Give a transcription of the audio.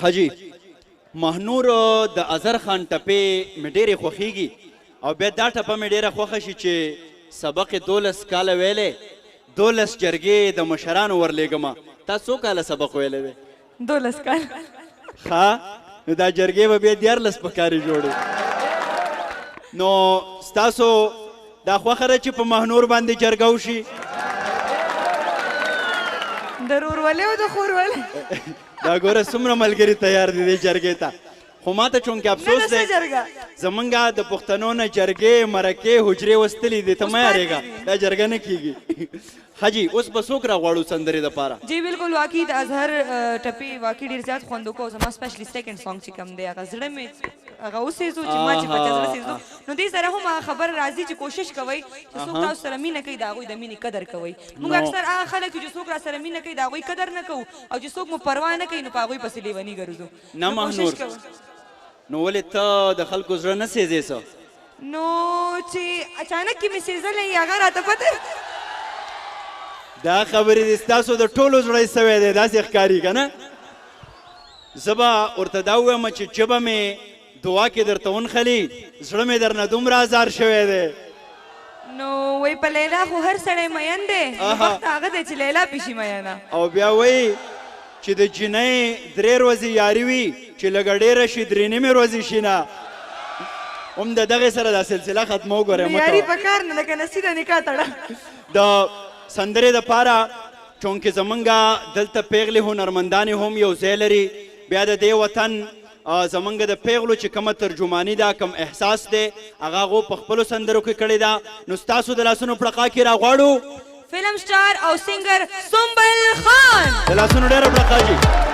خجی مهنور د اظهر خان ټپې مې ډېرې خوښېږي او بیا دا ټپه مې ډېره خوښه شي چې سبق یې 12 کاله ویلی 12 جرګې د مشرانو ورلېږمه تا څو کاله سبق ویلی وی 12 کاله ښه نو دا جرګې به بیا 14 په کارې جوړې نو ستاسو دا خوښه ده چې په مهنور باندې جرګه وشي د رورولې او د خورولې دا ګوره څومره ملګري تیار دي دې جرګې ته خو ما ته چونکې افسوس دی زمونږ د پښتنو نه جرګې مرکې حجرې وستلي دي ته مه یارېږه دا جرګه نه کېږي ښه جي اوس به څوک راغواړو سندرې دپاره جی بالکل واقعي د اظهر ټپې واقعي ډېر زیات خوند وکړو زما سپیشلي سیکنډ سانګ چې کوم دی هغه زړه مې هغه وسېزو چې ما چې په زړه سېزو نو دې سره هم هغه خبره راځي چې کوشش کوئ چې څوک تاسو سره مینه کوي د هغوی د مینې قدر کوئ موږ اکثر هغه خلک یو چې څوک را سره مینه کوي د هغوی قدر نه کوو او چې څوک مو پروا نه کوي نو په هغوی پسې لیوني ګرځو نه مهنور نو ولې ته د خلکو زړه نه سېزې څه نو چې اچانک کې مې سېزلی هغه راته پته دا خبرې دي ستاسو د ټولو زړه یې سوی دی داسې ښکاري که نه زه به ورته دا ووایم چې ژبه مې دعا کې درته ونښلي زړه مې درنه دومره ازار شوی دی نو وایي په لیلا خو هر سړی مین دی وخت هغه دی چې لیلا پې شي مینه او بیا وایي چې د جنۍ 3 ورځې یاري وي چې لږه ډېره شي 3 نیمې ورځې شي نه هم د دغې سره دا سلسله ختمه وګورئ یاري په کار نه لکه نصیده نکاح تړه د سندرې دپاره چونکې زمونږ دلته پیغلې هنرمندانې هم یو ځای لري بیا د دې وطن زمونږ د پیغلو چې کومه ترجماني ده کوم احساس دی هغه هغو په خپلو سندرو کې کړې ده نو ستاسو د لاسونو پړقا کې راغواړو فلم سټار او سنگر سنبل خان د لاسونو ډېره پړقا جي